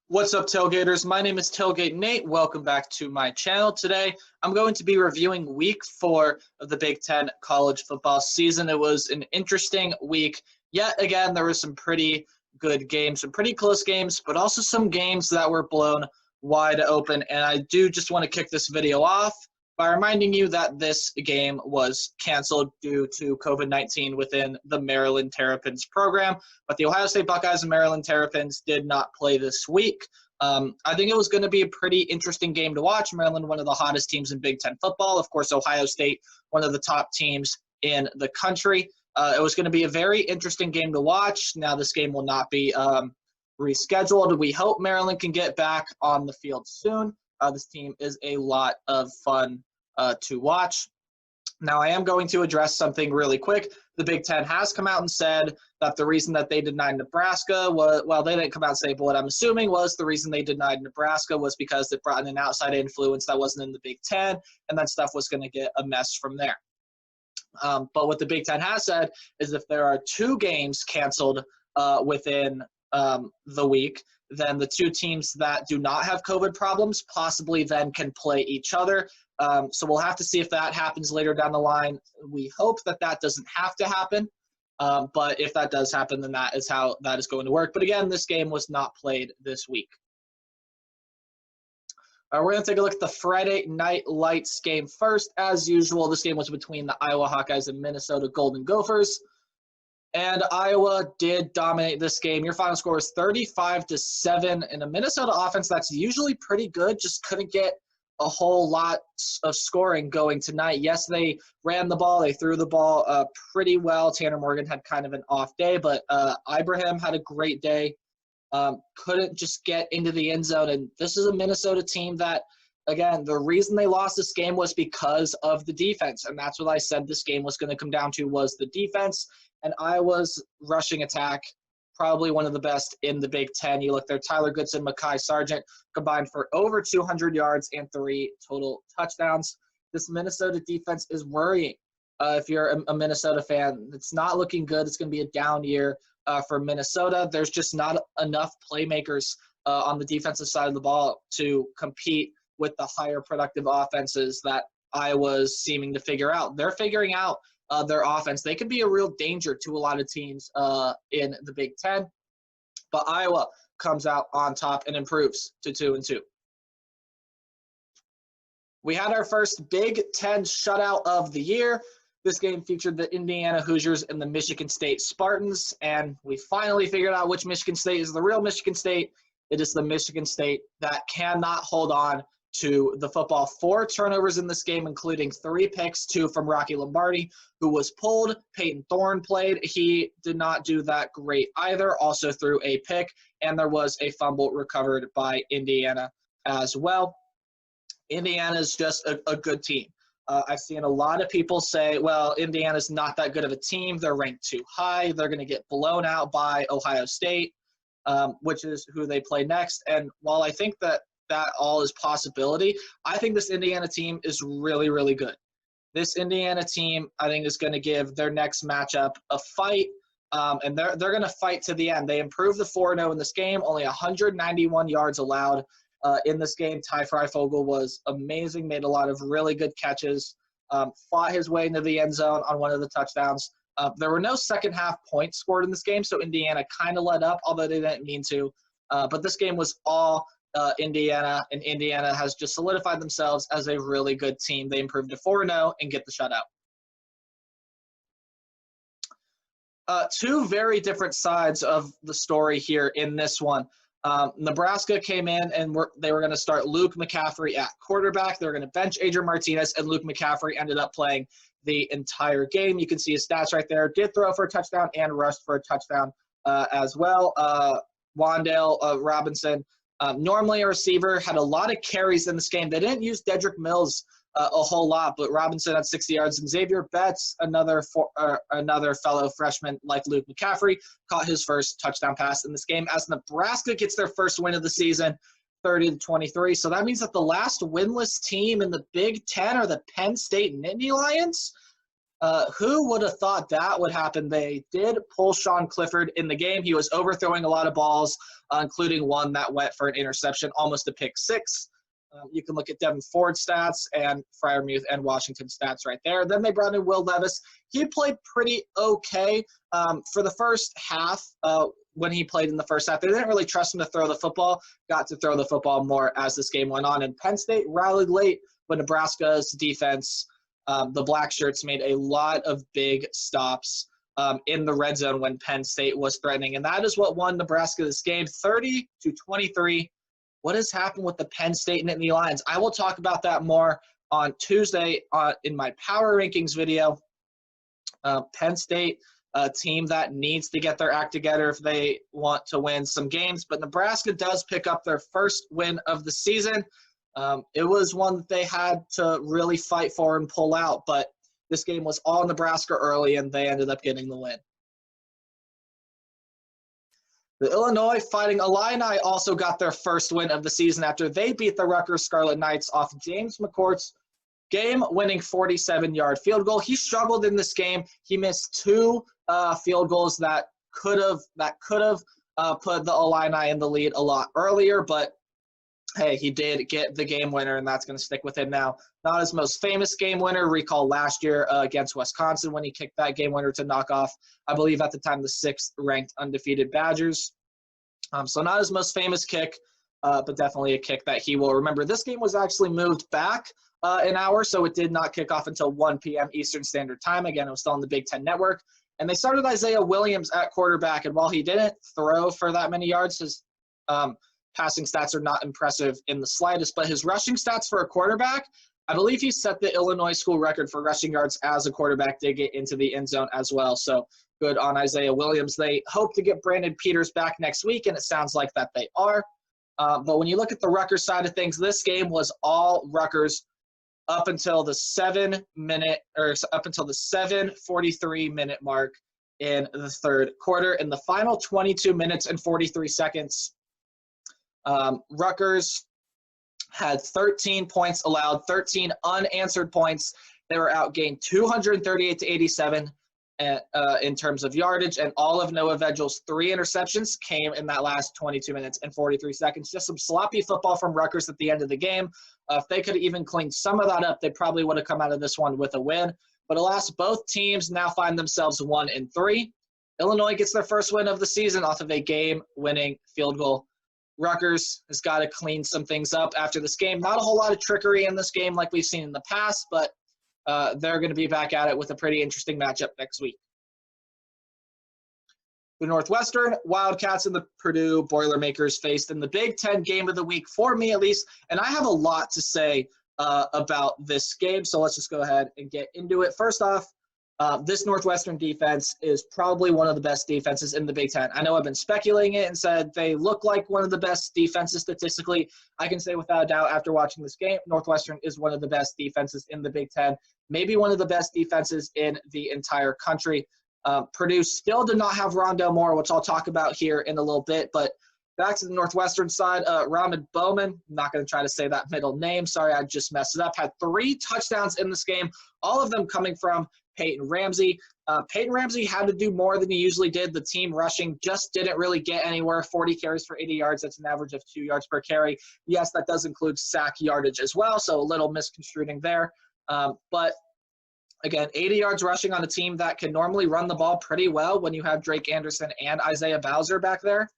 What's up, Tailgaters? My name is Tailgate Nate. Welcome back to my channel. Today, I'm going to be reviewing week 4 of the Big Ten college football season. It was an interesting week. Yet again, there were some pretty good games, some pretty close games, but also some games that were blown wide open. And I do just want to kick this video off by reminding you that this game was canceled due to COVID-19 within the Maryland Terrapins program. But the Ohio State Buckeyes and Maryland Terrapins did not play this week. I think it was going to be a pretty interesting game to watch. Maryland, one of the hottest teams in Big Ten football. Of course, Ohio State, one of the top teams in the country. It was going to be a very interesting game to watch. Now this game will not be rescheduled. We hope Maryland can get back on the field soon. This team is a lot of fun to watch. Now, I am going to address something really quick. The Big Ten has come out and said that the reason that they denied Nebraska was, well, they didn't come out and say, but what I'm assuming was the reason they denied Nebraska was because it brought in an outside influence that wasn't in the Big Ten, and that stuff was going to get a mess from there. But what the Big Ten has said is if there are 2 games canceled within the week, then the 2 teams that do not have COVID problems possibly then can play each other. So we'll have to see if that happens later down the line. We hope that that doesn't have to happen. But if that does happen, then that is how that is going to work. But again, this game was not played this week. We're going to take a look at the Friday Night Lights game first. As usual, this game was between the Iowa Hawkeyes and Minnesota Golden Gophers. And Iowa did dominate this game. Your final score was 35-7. In a Minnesota offense that's usually pretty good, just couldn't get a whole lot of scoring going tonight. Yes, they ran the ball. They threw the ball pretty well. Tanner Morgan had kind of an off day, but Ibrahim had a great day. Couldn't just get into the end zone. And this is a Minnesota team that, again, the reason they lost this game was because of the defense. And that's what I said this game was going to come down to, was the defense. And Iowa's rushing attack, probably one of the best in the Big Ten. You look there, Tyler Goodson, Mekhi Sargent combined for over 200 yards and 3 total touchdowns. This Minnesota defense is worrying. If you're a Minnesota fan, it's not looking good. It's going to be a down year for Minnesota. There's just not enough playmakers on the defensive side of the ball to compete with the higher productive offenses that Iowa's seeming to figure out. They're figuring out their offense. They can be a real danger to a lot of teams in the Big Ten. But Iowa comes out on top and improves to 2-2. We had our first Big Ten shutout of the year. This game featured the Indiana Hoosiers and the Michigan State Spartans, and we finally figured out which Michigan State is the real Michigan State. It is the Michigan State that cannot hold on to the football. 4 turnovers in this game, including 3 picks, 2 from Rocky Lombardi, who was pulled. Peyton Thorne played. He did not do that great either, also threw a pick, and there was a fumble recovered by Indiana as well. Indiana is just a good team. I've seen a lot of people say, well, Indiana's not that good of a team. They're ranked too high. They're going to get blown out by Ohio State, which is who they play next. And while I think that all is possibility, I think this Indiana team is really, really good. This Indiana team, I think, is going to give their next matchup a fight, and they're going to fight to the end. They improved the 4-0 in this game, only 191 yards allowed in this game. Ty Freifogel was amazing, made a lot of really good catches, fought his way into the end zone on one of the touchdowns. There were no second-half points scored in this game, so Indiana kind of let up, although they didn't mean to. But this game was all Indiana, and Indiana has just solidified themselves as a really good team. They improved to 4-0 and get the shutout. 2 very different sides of the story here in this one. Nebraska came in and they were going to start Luke McCaffrey at quarterback. They were going to bench Adrian Martinez, and Luke McCaffrey ended up playing the entire game. You can see his stats right there. Did throw for a touchdown and rushed for a touchdown as well. Wan'Dale Robinson, normally a receiver, had a lot of carries in this game. They didn't use Dedrick Mills a whole lot, but Robinson had 60 yards, and Xavier Betts, another fellow freshman like Luke McCaffrey, caught his first touchdown pass in this game as Nebraska gets their first win of the season, 30-23. So that means that the last winless team in the Big Ten are the Penn State Nittany Lions. Who would have thought that would happen? They did pull Sean Clifford in the game. He was overthrowing a lot of balls, including one that went for an interception, almost a pick six. You can look at Devin Ford's stats and Freiermuth and Washington's stats right there. Then they brought in Will Levis. He played pretty okay for the first half. When he played in the first half, they didn't really trust him to throw the football. Got to throw the football more as this game went on. And Penn State rallied late, but Nebraska's defense, the Black Shirts, made a lot of big stops in the red zone when Penn State was threatening. And that is what won Nebraska this game, 30-23. What has happened with the Penn State and Nittany Lions? I will talk about that more on Tuesday in my power rankings video. Penn State, a team that needs to get their act together if they want to win some games. But Nebraska does pick up their first win of the season. It was one that they had to really fight for and pull out. But this game was all Nebraska early, and they ended up getting the win. The Illinois Fighting Illini also got their first win of the season after they beat the Rutgers Scarlet Knights off James McCourt's game-winning 47-yard field goal. He struggled in this game. He missed two field goals that could have put the Illini in the lead a lot earlier, but hey, he did get the game winner, and that's going to stick with him now. Not his most famous game winner. Recall last year against Wisconsin when he kicked that game winner to knock off, I believe at the time, the 6th-ranked undefeated Badgers. So not his most famous kick, but definitely a kick that he will remember. This game was actually moved back an hour, so it did not kick off until 1 p.m. Eastern Standard Time. Again, it was still on the Big Ten Network. And they started Isaiah Williams at quarterback, and while he didn't throw for that many yards, his passing stats are not impressive in the slightest, but his rushing stats for a quarterback, I believe he set the Illinois school record for rushing yards as a quarterback, did get into the end zone as well. So good on Isaiah Williams. They hope to get Brandon Peters back next week, and it sounds like that they are. But when you look at the Rutgers side of things, this game was all Rutgers up until the 7:43-minute mark in the third quarter. In the final 22 minutes and 43 seconds, Rutgers had 13 points allowed, 13 unanswered points. They were outgained 238-87 in terms of yardage, and all of Noah Vegel's 3 interceptions came in that last 22 minutes and 43 seconds. Just some sloppy football from Rutgers at the end of the game. If they could have even cleaned some of that up, they probably would have come out of this one with a win. But alas, both teams now find themselves 1-3. Illinois gets their first win of the season off of a game-winning field goal. Rutgers has got to clean some things up after this game. Not a whole lot of trickery in this game like we've seen in the past, but they're going to be back at it with a pretty interesting matchup next week. The Northwestern Wildcats and the Purdue Boilermakers faced in the Big Ten game of the week, for me at least, and I have a lot to say about this game, so let's just go ahead and get into it. First off, this Northwestern defense is probably one of the best defenses in the Big Ten. I know I've been speculating it and said they look like one of the best defenses statistically. I can say without a doubt after watching this game, Northwestern is one of the best defenses in the Big Ten, maybe one of the best defenses in the entire country. Purdue still did not have Rondell Moore, which I'll talk about here in a little bit, but back to the Northwestern side, Ramen Bowman, I'm not going to try to say that middle name. Sorry, I just messed it up. Had 3 touchdowns in this game, all of them coming from Peyton Ramsey. Peyton Ramsey had to do more than he usually did. The team rushing just didn't really get anywhere. 40 carries for 80 yards. That's an average of 2 yards per carry. Yes, that does include sack yardage as well, so a little misconstruing there. But again, 80 yards rushing on a team that can normally run the ball pretty well when you have Drake Anderson and Isaiah Bowser back there.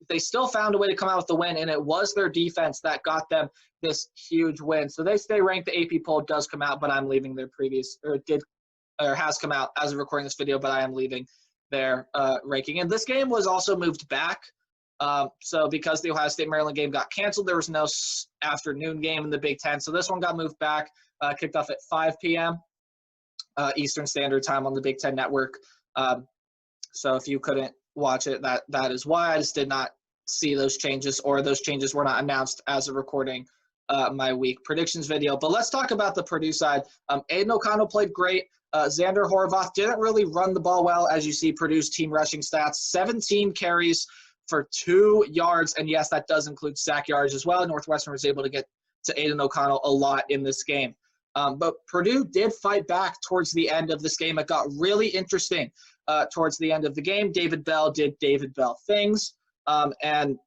They still found a way to come out with the win, and it was their defense that got them this huge win. So they stay ranked. The AP poll does come out, but I'm leaving their has come out as of recording this video, but I am leaving their ranking. And this game was also moved back. So because the Ohio State-Maryland game got canceled, there was no afternoon game in the Big Ten. So this one got moved back, kicked off at 5 p.m. Eastern Standard Time on the Big Ten Network. So if you couldn't watch it, that is why. I just did not see those changes, or those changes were not announced as of recording my week predictions video. But let's talk about the Purdue side. Aiden O'Connell played great. Xander Horvath didn't really run the ball well, as you see Purdue's team rushing stats. 17 carries for 2 yards, and yes, that does include sack yards as well. Northwestern was able to get to Aiden O'Connell a lot in this game. But Purdue did fight back towards the end of this game. It got really interesting towards the end of the game. David Bell did David Bell things. And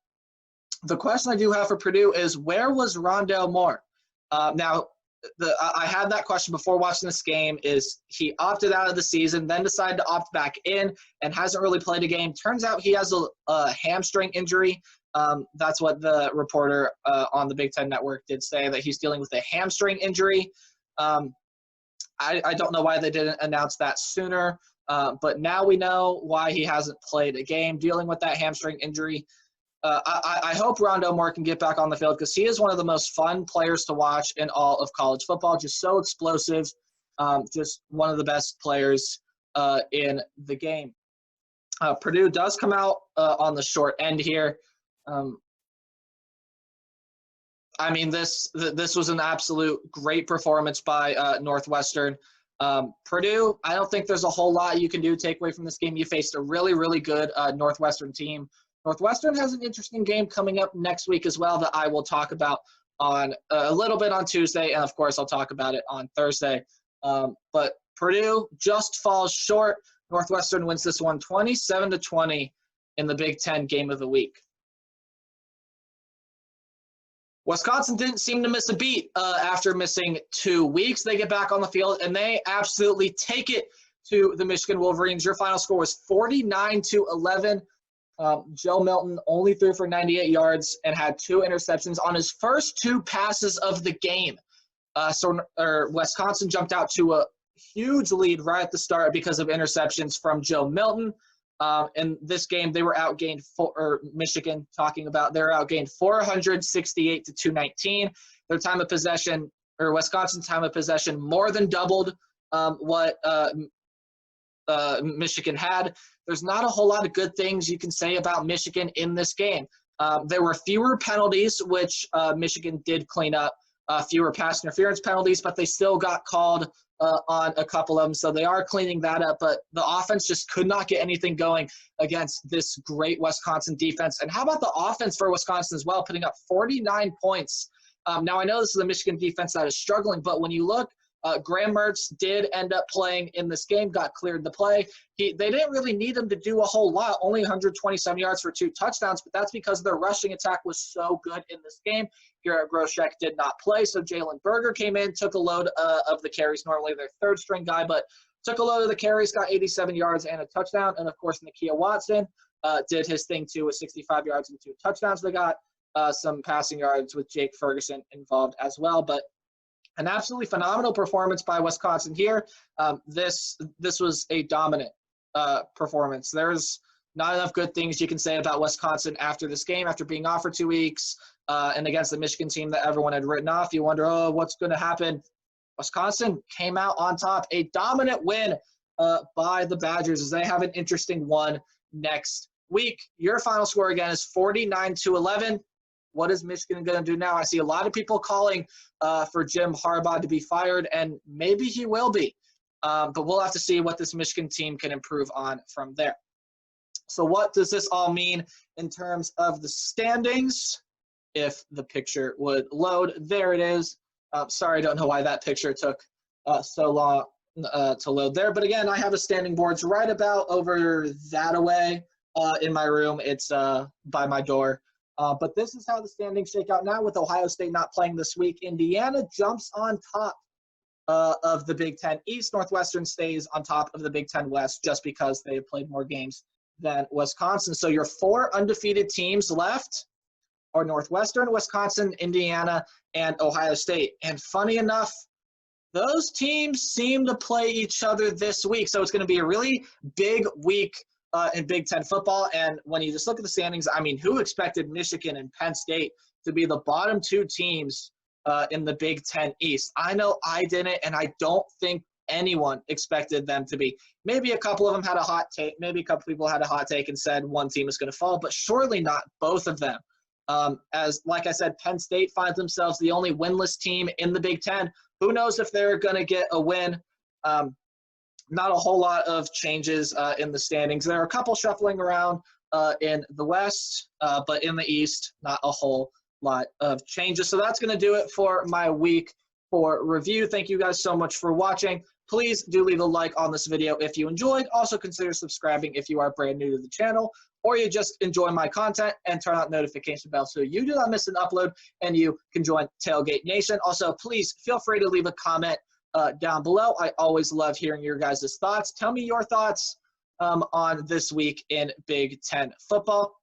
the question I do have for Purdue is, where was Rondale Moore? Now, I had that question before watching this game. Is he opted out of the season, then decided to opt back in, and hasn't really played a game? Turns out he has a hamstring injury. That's what the reporter on the Big Ten Network did say, that he's dealing with a hamstring injury. I don't know why they didn't announce that sooner, but now we know why he hasn't played a game, dealing with that hamstring injury. I hope Rondale Moore can get back on the field, because he is one of the most fun players to watch in all of college football. Just so explosive, just one of the best players in the game. Purdue does come out on the short end here. I mean, this was an absolute great performance by Northwestern. Purdue, I don't think there's a whole lot you can do to take away from this game. You faced a really, really good Northwestern team. Northwestern has an interesting game coming up next week as well that I will talk about on a little bit on Tuesday, and of course I'll talk about it on Thursday. But Purdue just falls short. Northwestern wins this one 27-20 in the Big Ten Game of the Week. Wisconsin didn't seem to miss a beat after missing 2 weeks. They get back on the field, and they absolutely take it to the Michigan Wolverines. Your final score was 49-11. Joe Milton only threw for 98 yards and had 2 interceptions on his first 2 passes of the game. So Wisconsin jumped out to a huge lead right at the start because of interceptions from Joe Milton. In this game, they were outgained Michigan, talking about, they're outgained 468-219. Their time of possession, or Wisconsin's time of possession, more than doubled what Michigan had. There's not a whole lot of good things you can say about Michigan in this game. There were fewer penalties, which Michigan did clean up, fewer pass interference penalties, but they still got called on a couple of them, so they are cleaning that up. But the offense just could not get anything going against this great Wisconsin defense. And how about the offense for Wisconsin as well, putting up 49 points? Now, I know this is a Michigan defense that is struggling, but when you look, Graham Mertz did end up playing in this game, got cleared to play. They didn't really need him to do a whole lot, only 127 yards for 2 touchdowns, but that's because their rushing attack was so good in this game. Garrett Groshek did not play, so Jalen Berger came in, took a load of the carries, normally their third-string guy, but took a load of the carries, got 87 yards and a touchdown. And, of course, Nakia Watson did his thing, too, with 65 yards and 2 touchdowns. They got some passing yards with Jake Ferguson involved as well, but an absolutely phenomenal performance by Wisconsin here. This was a dominant performance. There's not enough good things you can say about Wisconsin after this game, after being off for 2 weeks, and against the Michigan team that everyone had written off. You wonder, what's going to happen? Wisconsin came out on top. A dominant win by the Badgers, as they have an interesting one next week. Your final score, again, is 49-11. What is Michigan going to do now? I see a lot of people calling for Jim Harbaugh to be fired, and maybe he will be. But we'll have to see what this Michigan team can improve on from there. So what does this all mean in terms of the standings? If the picture would load. There it is. Sorry, I don't know why that picture took so long to load there. But again, I have a standing boards right about over that away in my room. It's by my door. But this is how the standings shake out now, with Ohio State not playing this week. Indiana jumps on top of the Big Ten East. Northwestern stays on top of the Big Ten West just because they have played more games than Wisconsin. So your 4 undefeated teams left are Northwestern, Wisconsin, Indiana, and Ohio State. And funny enough, those teams seem to play each other this week. So it's going to be a really big week in Big Ten football. And when you just look at the standings, I mean, who expected Michigan and Penn State to be the bottom 2 teams in the Big Ten East? I know I didn't, and I don't think anyone expected them to be. Maybe a couple of them had a hot take. Maybe a couple people had a hot take and said one team is going to fall, but surely not both of them. As, like I said, Penn State finds themselves the only winless team in the Big Ten. Who knows if they're going to get a win? Not a whole lot of changes in the standings. There are a couple shuffling around in the West, but in the East, not a whole lot of changes. So that's going to do it for my week for review. Thank you guys so much for watching. Please do leave a like on this video if you enjoyed. Also consider subscribing if you are brand new to the channel, or you just enjoy my content, and turn on notification bell so you do not miss an upload and you can join Tailgate Nation. Also, please feel free to leave a comment down below. I always love hearing your guys' thoughts. Tell me your thoughts on this week in Big Ten football.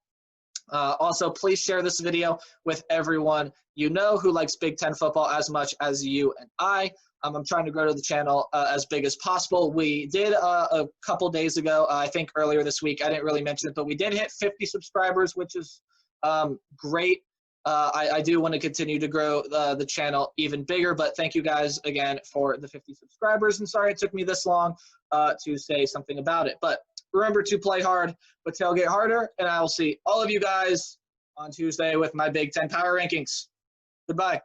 Also, please share this video with everyone you know who likes Big Ten football as much as you and I. I'm trying to grow the channel as big as possible. We did a couple days ago, I think earlier this week, I didn't really mention it, but we did hit 50 subscribers, which is great. I do want to continue to grow the channel even bigger, but thank you guys again for the 50 subscribers. And sorry it took me this long to say something about it. But remember to play hard, but tailgate harder, and I will see all of you guys on Tuesday with my Big Ten Power Rankings. Goodbye.